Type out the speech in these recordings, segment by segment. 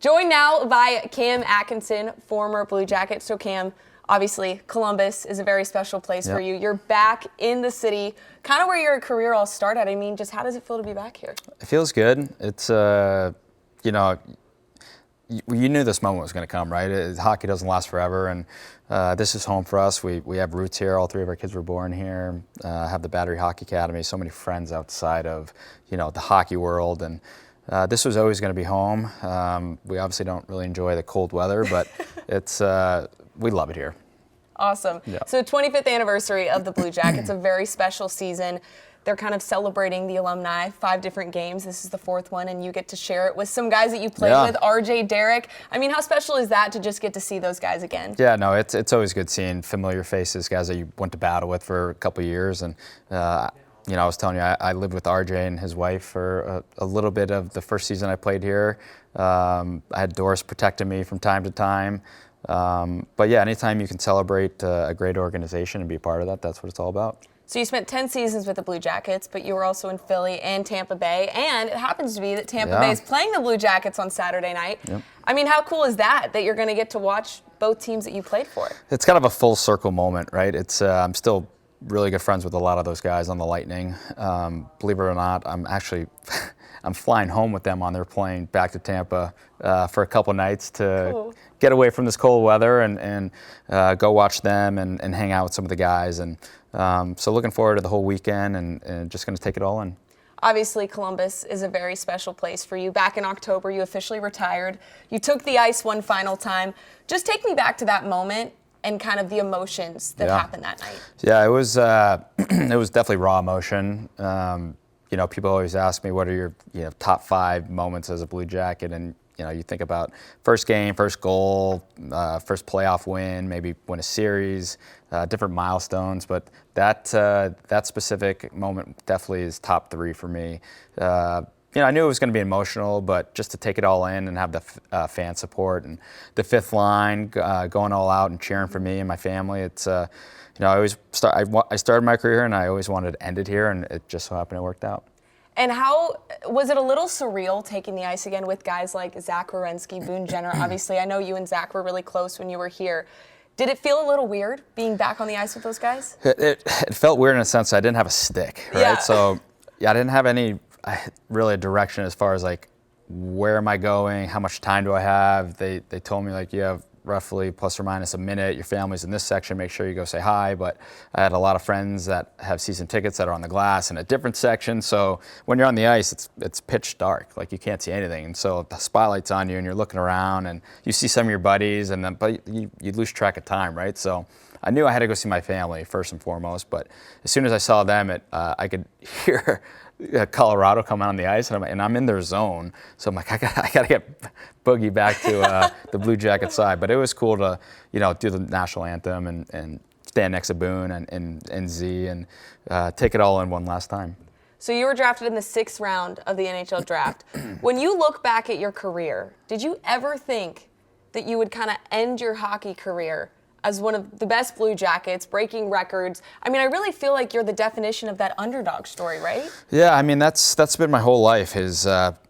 Joined now by Cam Atkinson, former Blue Jacket. So Cam, obviously Columbus is a very special place for you. You're back in the city, kind of where your career all started. I mean, just how does it feel to be back here? It feels good. It's, you know, you knew this moment was going to come, right? Hockey doesn't last forever, and this is home for us. We have roots here. All three of our kids were born here. Have the Battery Hockey Academy. So many friends outside of, the hockey world, and this was always going to be home. We obviously don't really enjoy the cold weather, but it's we love it here. Awesome. Yeah. So 25th anniversary of the Blue Jackets, a very special season. They're kind of celebrating the alumni, 5 different games. This is the 4th one, and you get to share it with some guys that you played with, RJ, Derek. I mean, how special is that to just get to see those guys again? Yeah, no, it's always good seeing familiar faces, guys that you went to battle with for a couple of years. And, I was telling you, I lived with RJ and his wife for a little bit of the first season I played here. I had Doris protecting me from time to time. But yeah, anytime you can celebrate a great organization and be a part of that, that's what it's all about. So you spent 10 seasons with the Blue Jackets, but you were also in Philly and Tampa Bay, and it happens to be that Tampa Bay is playing the Blue Jackets on Saturday night. Yep. I mean, how cool is that you're going to get to watch both teams that you played for? It's kind of a full circle moment, right? It's I'm still really good friends with a lot of those guys on the Lightning. Believe it or not, I'm actually I'm flying home with them on their plane back to Tampa for a couple nights to get away from this cold weather and go watch them and hang out with some of the guys. And so looking forward to the whole weekend and just going to take it all in. Obviously, Columbus is a very special place for you. Back in October, you officially retired. You took the ice one final time. Just take me back to that moment and kind of the emotions that happened that night. Yeah, it was it was definitely raw emotion. People always ask me, what are your top 5 moments as a Blue Jacket? And you think about first game, first goal, first playoff win, maybe win a series, different milestones. But that specific moment definitely is top 3 for me. I knew it was going to be emotional, but just to take it all in and have the fan support and the 5th line going all out and cheering for me and my family, it's I always I started my career and I always wanted to end it here, and it just so happened it worked out. And how was it a little surreal taking the ice again with guys like Zach Werenski, Boone Jenner? Obviously, I know you and Zach were really close when you were here. Did it feel a little weird being back on the ice with those guys? It felt weird in a sense I didn't have a stick, right? Yeah. So I didn't have any really a direction as far as like where am I going, how much time do I have. They told me like you have roughly plus or minus a minute. Your family's in this section. Make sure you go say hi. But I had a lot of friends that have season tickets that are on the glass in a different section. So when you're on the ice, it's pitch dark. Like you can't see anything. And so the spotlight's on you, and you're looking around, and you see some of your buddies, but you lose track of time, right? So I knew I had to go see my family first and foremost. But as soon as I saw them, I could hear Colorado come out on the ice, and I'm in their zone. So I'm like, I gotta get Boogie back to the Blue Jacket side. But it was cool to, do the national anthem and stand next to Boone and Z and take it all in one last time. So you were drafted in the 6th round of the NHL draft. When you look back at your career, did you ever think that you would kind of end your hockey career as one of the best Blue Jackets, breaking records? I mean, I really feel like you're the definition of that underdog story, right? Yeah, I mean, that's been my whole life, is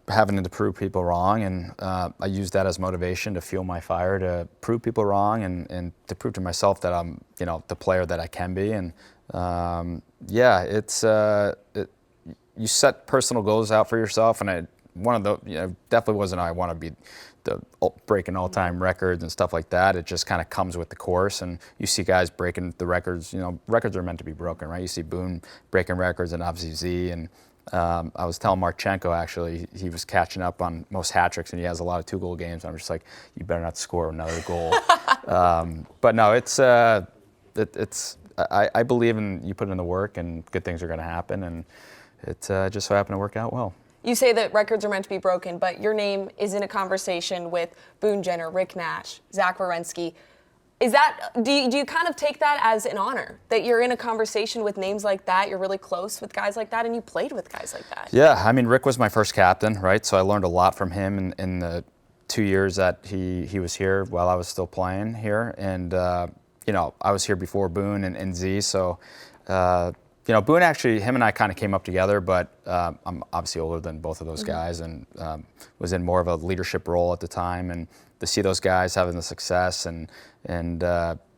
having to prove people wrong, and I use that as motivation to fuel my fire, to prove people wrong and to prove to myself that I'm, the player that I can be. And you set personal goals out for yourself, and one of the, definitely wasn't I want to be breaking all-time records and stuff like that. It just kind of comes with the course, and you see guys breaking the records. Records are meant to be broken, right? You see Boone breaking records, and obviously Z. And I was telling Marchenko, actually, he was catching up on most hat tricks, and he has a lot of 2-goal games. And I'm just like, you better not score another goal. But no, I believe in you put in the work, and good things are going to happen, and it just so happened to work out well. You say that records are meant to be broken, but your name is in a conversation with Boone Jenner, Rick Nash, Zach Werenski. Do you kind of take that as an honor, that you're in a conversation with names like that, you're really close with guys like that, and you played with guys like that? Yeah, I mean, Rick was my first captain, right? So I learned a lot from him in the 2 years that he was here while I was still playing here. And, I was here before Boone and Z, so Boone actually, him and I kind of came up together, but I'm obviously older than both of those guys, and was in more of a leadership role at the time. And to see those guys having the success and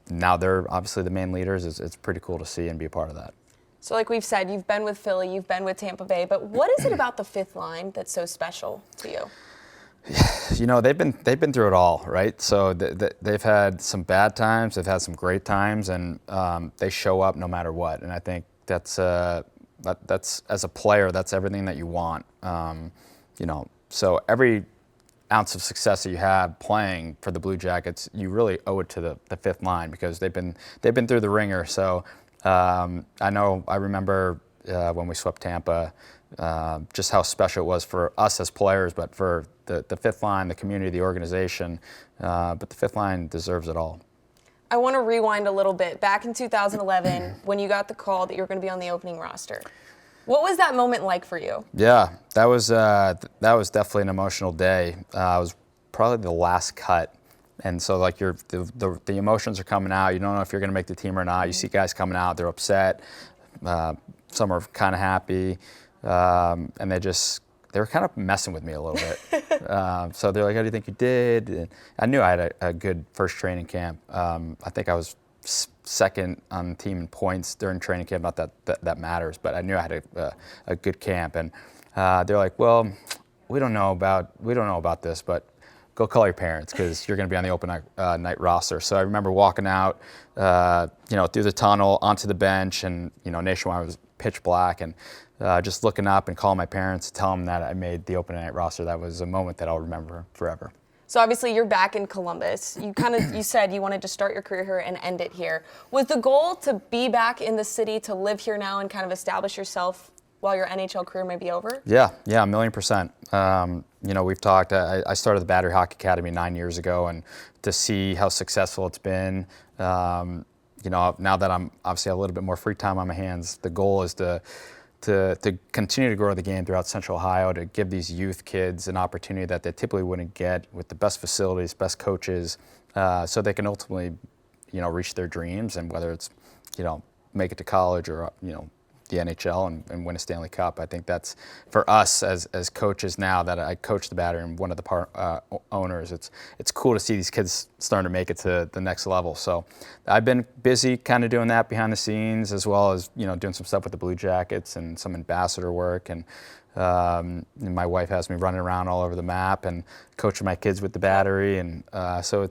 now they're obviously the main leaders, it's pretty cool to see and be a part of that. So like we've said, you've been with Philly, you've been with Tampa Bay, but what is it about the fifth line that's so special to you? They've been through it all, right? So they've had some bad times, they've had some great times, and they show up no matter what. And I think that's as a player, that's everything that you want. So every ounce of success that you have playing for the Blue Jackets, you really owe it to the fifth line, because they've been through the ringer. So I remember when we swept Tampa, just how special it was for us as players, but for the fifth line, the community, the organization. But the fifth line deserves it all. I want to rewind a little bit. Back in 2011, when you got the call that you were going to be on the opening roster, what was that moment like for you? Yeah, that was definitely an emotional day. I was probably the last cut. And so like the emotions are coming out. You don't know if you're going to make the team or not. You see guys coming out, they're upset. Some are kind of happy. And they were kind of messing with me a little bit. So they're like, how do you think you did? And I knew I had a good first training camp. I think I was second on the team in points during training camp. Not that matters, but I knew I had a good camp. And they're like, well, we don't know about this, but go call your parents, because you're going to be on the open night roster. So I remember walking out, through the tunnel onto the bench, and Nationwide was pitch black, and just looking up and calling my parents to tell them that I made the open night roster. That was a moment that I'll remember forever. So obviously you're back in Columbus. You said you wanted to start your career here and end it here. Was the goal to be back in the city, to live here now and kind of establish yourself while your NHL career may be over? Yeah, 1,000,000%. We've talked. I started the Battery Hockey Academy 9 years ago, and to see how successful it's been, now that I'm obviously have a little bit more free time on my hands, the goal is to continue to grow the game throughout Central Ohio, to give these youth kids an opportunity that they typically wouldn't get, with the best facilities, best coaches, so they can ultimately, reach their dreams, and whether it's, make it to college or, the NHL and win a Stanley Cup. I think that's, for us as coaches now that I coach the Battery and one of the owners, it's cool to see these kids starting to make it to the next level. So I've been busy kind of doing that behind the scenes, as well as doing some stuff with the Blue Jackets and some ambassador work, and my wife has me running around all over the map and coaching my kids with the Battery, and so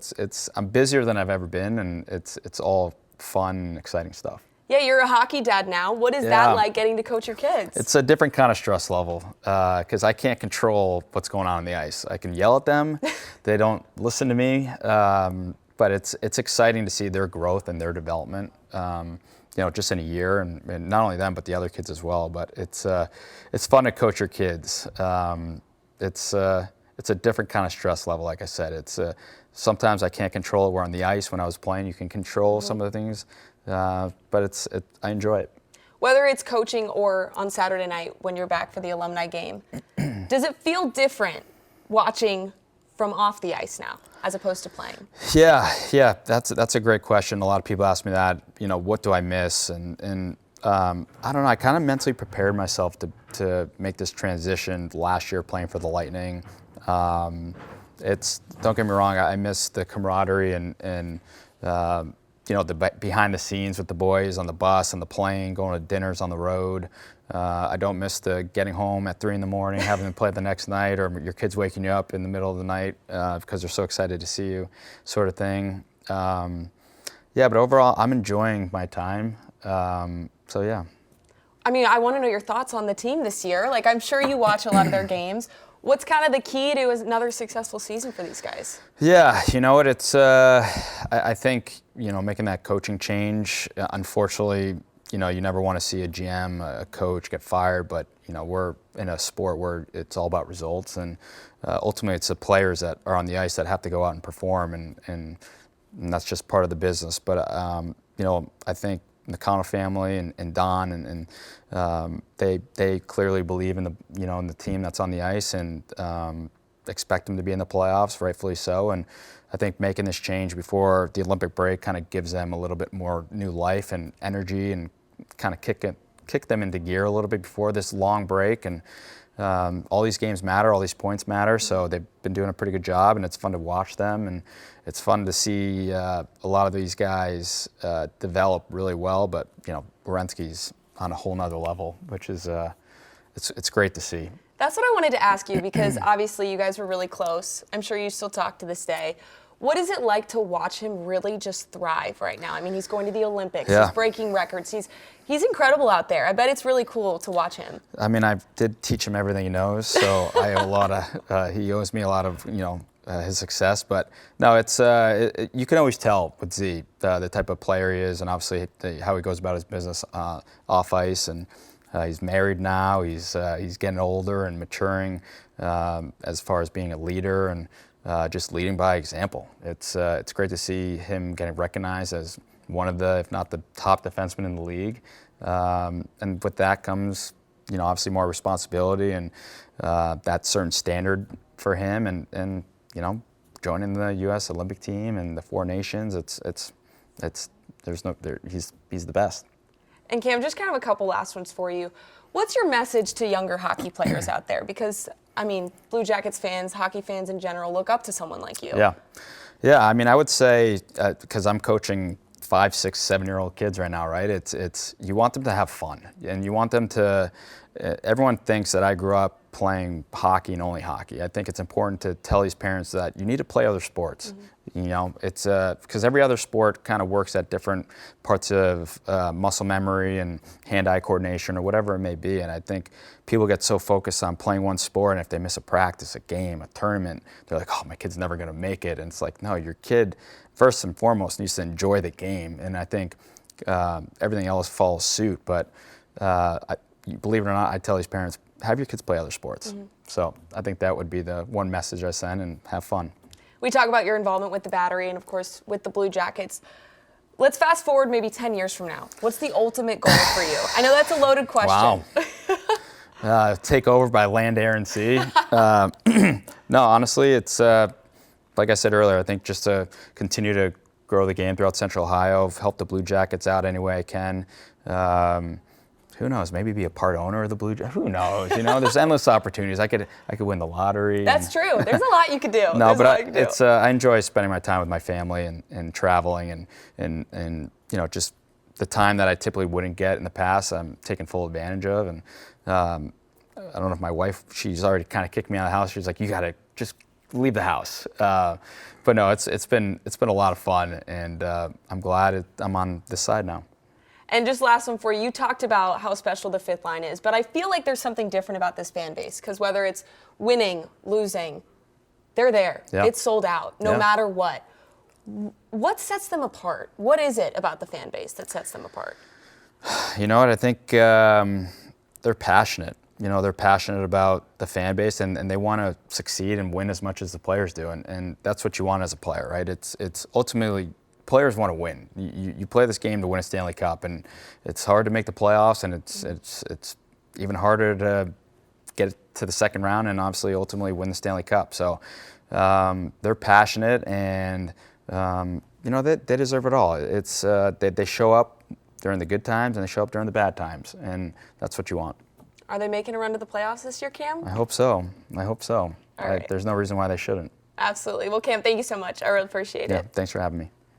I'm busier than I've ever been, and it's all fun and exciting stuff. Yeah, you're a hockey dad now. What is that like, getting to coach your kids? It's a different kind of stress level, because I can't control what's going on the ice. I can yell at them. They don't listen to me. But it's exciting to see their growth and their development, just in a year, and not only them, but the other kids as well. But it's fun to coach your kids. It's a different kind of stress level, like I said. Sometimes I can't control it. Where on the ice, when I was playing, you can control some of the things. But I enjoy it. Whether it's coaching or on Saturday night when you're back for the alumni game, does it feel different watching from off the ice now as opposed to playing? Yeah, that's a great question. A lot of people ask me that. What do I miss? And I don't know. I kind of mentally prepared myself to make this transition last year playing for the Lightning. Don't get me wrong. I miss the camaraderie and the behind the scenes with the boys on the bus, on the plane, going to dinners on the road. I don't miss the getting home at 3 a.m, having to play the next night, or your kids waking you up in the middle of the night because they're so excited to see you, sort of thing. But overall, I'm enjoying my time. So yeah. I mean, I want to know your thoughts on the team this year. Like, I'm sure you watch a lot of their games. What's kind of the key to another successful season for these guys? Yeah, you know what? It's I think making that coaching change. Unfortunately, you never want to see a GM, a coach get fired, but we're in a sport where it's all about results, and ultimately it's the players that are on the ice that have to go out and perform, and that's just part of the business. But I think the Connell family and Don and they clearly believe in the team that's on the ice, and expect them to be in the playoffs, rightfully so. And I think making this change before the Olympic break kind of gives them a little bit more new life and energy, and kind of kicked them into gear a little bit before this long break, and all these games matter, all these points matter, so they've been doing a pretty good job, and it's fun to watch them, and it's fun to see a lot of these guys develop really well, but Werenski's on a whole nother level, which is it's great to see. That's what I wanted to ask you, because obviously you guys were really close. I'm sure you still talk to this day. What is it like to watch him really just thrive right now? I mean, he's going to the Olympics. Yeah. He's breaking records. He's incredible out there. I bet it's really cool to watch him. I mean, I did teach him everything he knows, so I have a lot of. He owes me a lot of his success. But no, it's you can always tell with Z the type of player he is, and obviously how he goes about his business off ice. And he's married now. He's getting older and maturing as far as being a leader and. Just leading by example. It's great to see him getting recognized as one of the, if not the top defenseman in the league. And with that comes, obviously more responsibility and that certain standard for him. And joining the U.S. Olympic team and the 4 nations, he's the best. And Cam, just kind of a couple last ones for you. What's your message to younger hockey players out there? Because, I mean, Blue Jackets fans, hockey fans in general, look up to someone like you. Yeah. I mean, I would say, because I'm coaching 5, 6, 7-year-old kids right now, right? It's you want them to have fun, and you want them to. Everyone thinks that I grew up playing hockey and only hockey. I think it's important to tell these parents that you need to play other sports. Mm-hmm. It's because every other sport kind of works at different parts of muscle memory and hand-eye coordination or whatever it may be. And I think people get so focused on playing one sport, and if they miss a practice, a game, a tournament, they're like, "Oh, my kid's never going to make it." And it's like, no, your kid first and foremost needs to enjoy the game. And I think everything else follows suit. But believe it or not, I tell these parents, have your kids play other sports. Mm-hmm. So I think that would be the one message I send, and have fun. We talk about your involvement with the Battery and, of course, with the Blue Jackets. Let's fast forward maybe 10 years from now. What's the ultimate goal for you? I know that's a loaded question. Wow. Take over by land, air, and sea. No, honestly, it's like I said earlier, I think just to continue to grow the game throughout Central Ohio, help the Blue Jackets out any way I can. Who knows? Maybe be a part owner of the Blue Jackets. Who knows? There's endless opportunities. I could win the lottery. That's true. There's a lot you could do. No, but I enjoy spending my time with my family and traveling and just the time that I typically wouldn't get in the past. I'm taking full advantage of. And I don't know if my wife, she's already kind of kicked me out of the house. She's like, you got to just leave the house. But no, it's been a lot of fun, and I'm glad I'm on this side now. And just last one for you. You talked about how special the 5th line is, but I feel like there's something different about this fan base, because whether it's winning, losing, they're there. Yeah. It's sold out, no matter what. What sets them apart? What is it about the fan base that sets them apart? You know what? I think they're passionate. They're passionate about the fan base, and they want to succeed and win as much as the players do, and that's what you want as a player, right? It's ultimately, players want to win. You play this game to win a Stanley Cup, and it's hard to make the playoffs, and it's even harder to get to the second round and obviously ultimately win the Stanley Cup. So they're passionate, and they deserve it all. It's they show up during the good times, and they show up during the bad times, and that's what you want. Are they making a run to the playoffs this year, Cam? I hope so. All right. There's no reason why they shouldn't. Absolutely. Well, Cam, thank you so much. I really appreciate it. Yeah, thanks for having me.